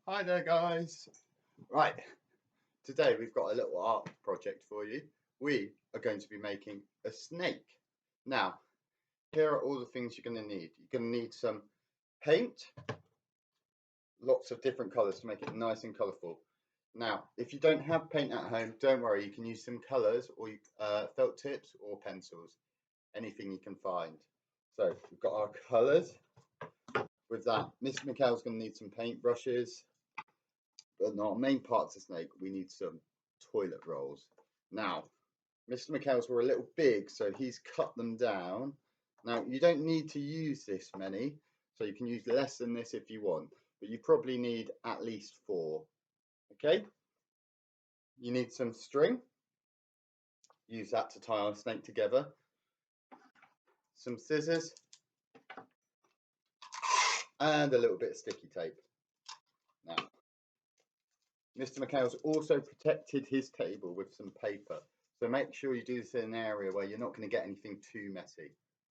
Hi there, guys. Right, today we've got a little art project for you. We are going to be making a snake. Now, here are all the things you're going to need. You're going to need some paint, lots of different colours to make it nice and colourful. Now, if you don't have paint at home, don't worry, you can use some colours or felt tips or pencils, anything you can find. So, we've got our colours. With that, Mr. McHale's going to need some paint brushes. But our main part of the snake, we need some toilet rolls. Now, Mr. McHale's were a little big, so he's cut them down. Now, you don't need to use this many, so you can use less than this if you want, but you probably need at least 4. Okay? You need some string. Use that to tie our snake together. Some scissors. And a little bit of sticky tape. Now, Mr. McHale's also protected his table with some paper. So make sure you do this in an area where you're not going to get anything too messy.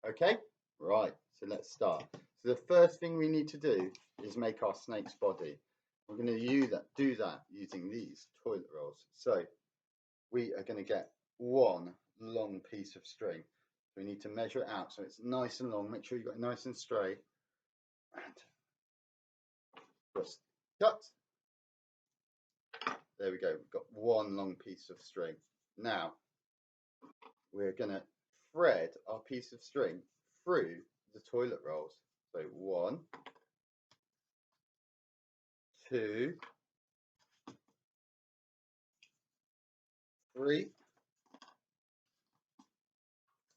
Okay? Right, so let's start. So the first thing we need to do is make our snake's body. We're going to do that using these toilet rolls. So we are going to get one long piece of string. So we need to measure it out so it's nice and long. Make sure you've got it nice and straight. And just cut. There we go. We've got one long piece of string. Now we're going to thread our piece of string through the toilet rolls. So 1, 2, 3,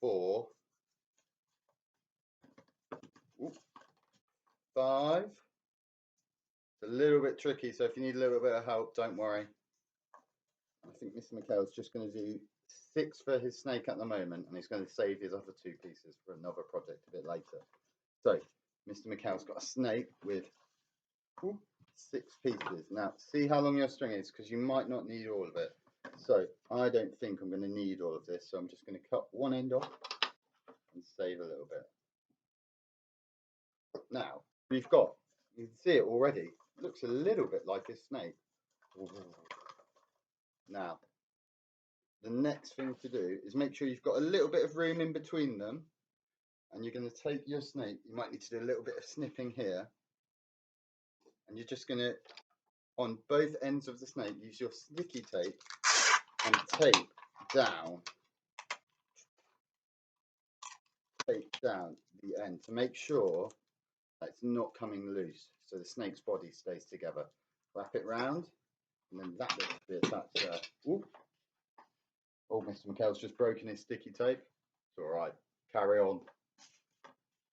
4, 5. It's a little bit tricky, so if you need a little bit of help, don't worry. I think Mr. McHale's just going to do 6 for his snake at the moment, and he's going to save his other 2 pieces for another project a bit later. So Mr. McHale's got a snake with 6 pieces. Now, see how long your string is, because you might not need all of it. So I don't think I'm going to need all of this, so I'm just going to cut one end off and save a little bit. Now, you can see it already. It looks a little bit like a snake. Now, the next thing to do is make sure you've got a little bit of room in between them. And you're going to take your snake, you might need to do a little bit of snipping here. And you're just going to, on both ends of the snake, use your sticky tape and tape down the end to make sure that it's not coming loose, so the snake's body stays together. Wrap it round, and then that bit will be attached there. Oh, Mr. McHale's just broken his sticky tape. It's all right. Carry on.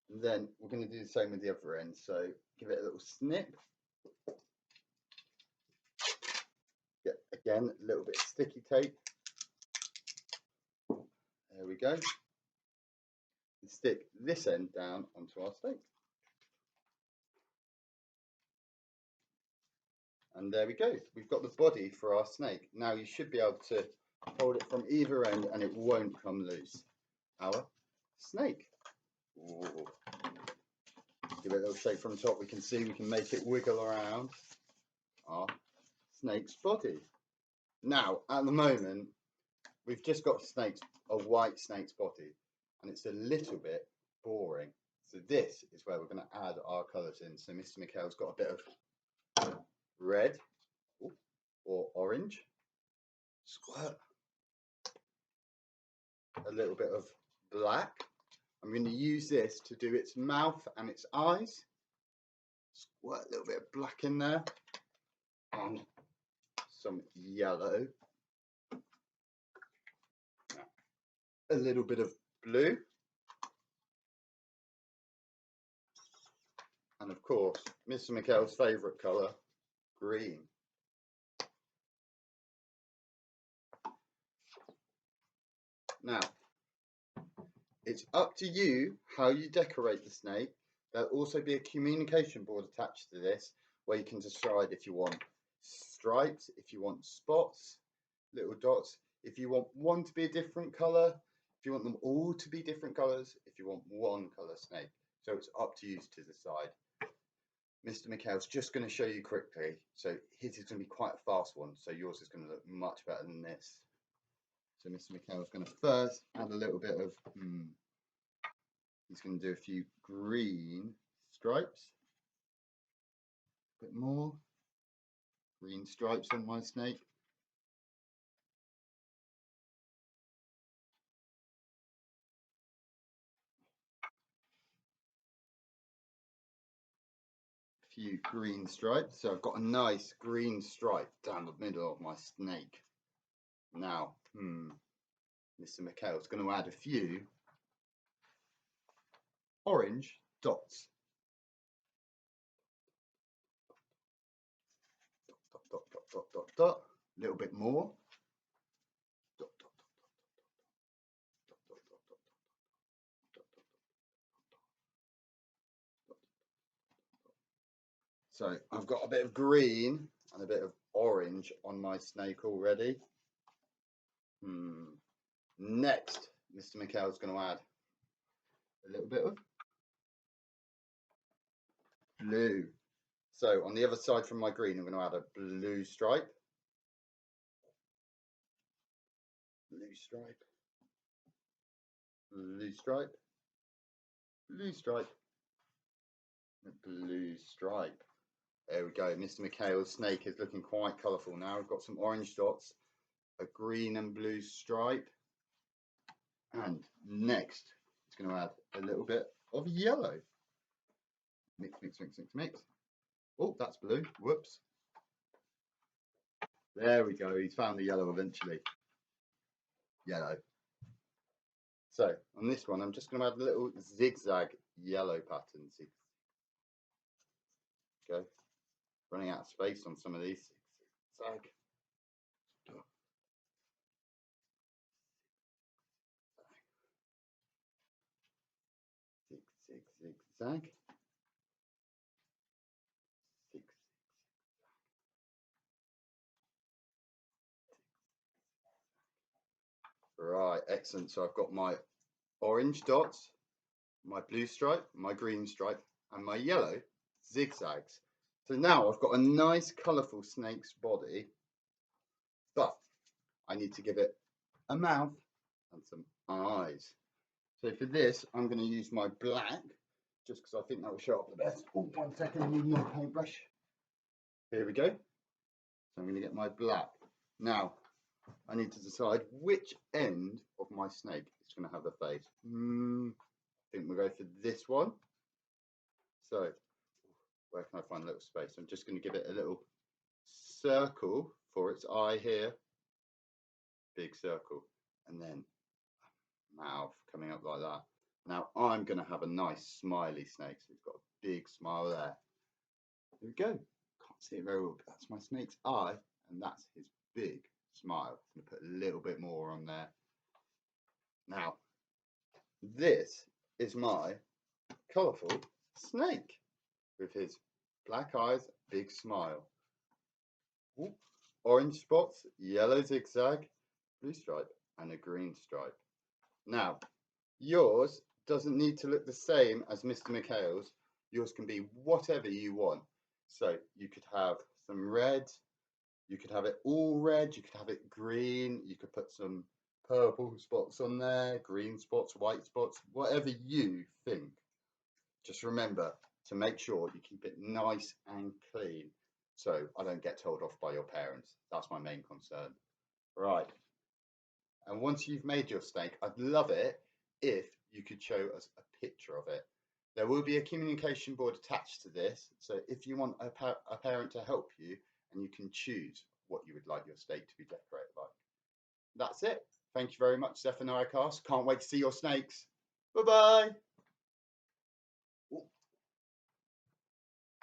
And then we're going to do the same with the other end. So give it a little snip. Get again a little bit of sticky tape. There we go. And stick this end down onto our snake. And there we go. We've got the body for our snake. Now you should be able to hold it from either end and it won't come loose. Our snake. Ooh. Give it a little shake from the top. We can see we can make it wiggle around our snake's body. Now, at the moment, we've just got a white snake's body, and it's a little bit boring. So this is where we're going to add our colours in. So Mr. McHale's got a bit of red or orange, squirt, a little bit of black. I'm going to use this to do its mouth and its eyes. Squirt a little bit of black in there, and some yellow, a little bit of blue, and of course Mr. McHale's favourite colour, green. Now, it's up to you how you decorate the snake. There'll also be a communication board attached to this where you can decide if you want stripes, if you want spots, little dots, if you want one to be a different colour, if you want them all to be different colours, if you want one colour snake. So it's up to you to decide. Mr. Mikhail's just going to show you quickly. So his is going to be quite a fast one. So yours is going to look much better than this. So Mr. Mikhail's going to first add a little bit of, he's going to do a few green stripes. A bit more green stripes on my snake. Few green stripes, so I've got a nice green stripe down the middle of my snake. Now, Mr. Mikhail's going to add a few orange dots. Dot, dot, dot, dot, dot, dot. A little bit more. Dot, dot, dot, dot, dot, dot, dot, dot, dot, dot, dot. So I've got a bit of green and a bit of orange on my snake already. Next, Mr. Mikhail's going to add a little bit of blue. So on the other side from my green, I'm going to add a blue stripe. Blue stripe. Blue stripe. Blue stripe. Blue stripe. There we go. Mr. Mikhail's snake is looking quite colourful now. We've got some orange dots, a green and blue stripe. And next, it's going to add a little bit of yellow. Mix, mix, mix, mix, mix. Oh, that's blue. Whoops. There we go. He's found the yellow eventually. Yellow. So on this one, I'm just going to add a little zigzag yellow pattern. Go. Running out of space on some of these. Zigzag. Zig, zig, zigzag. Right, excellent. So I've got my orange dots, my blue stripe, my green stripe, and my yellow zigzags. So now I've got a nice colourful snake's body, but I need to give it a mouth and some eyes. So for this, I'm going to use my black, just because I think that will show up the best. Oh, 1 second, I need my paintbrush. Here we go. So I'm going to get my black. Now, I need to decide which end of my snake is going to have the face. I think we'll go for this one. So, where can I find a little space? I'm just going to give it a little circle for its eye here. Big circle. And then mouth coming up like that. Now, I'm going to have a nice smiley snake. So, it's got a big smile there. There we go. Can't see it very well, but that's my snake's eye. And that's his big smile. I'm going to put a little bit more on there. Now, this is my colourful snake with his black eyes, big smile. Ooh, orange spots, yellow zigzag, blue stripe, and a green stripe. Now, yours doesn't need to look the same as Mr. Mikhail's. Yours can be whatever you want. So you could have some red. You could have it all red, you could have it green, you could put some purple spots on there, green spots, white spots, whatever you think. Just remember to make sure you keep it nice and clean so I don't get told off by your parents. That's my main concern. Right. And once you've made your snake, I'd love it if you could show us a picture of it. There will be a communication board attached to this, so if you want a parent to help you, and you can choose what you would like your snake to be decorated like. That's it. Thank you very much, Zephaniah Cast. Can't wait to see your snakes. Bye-bye.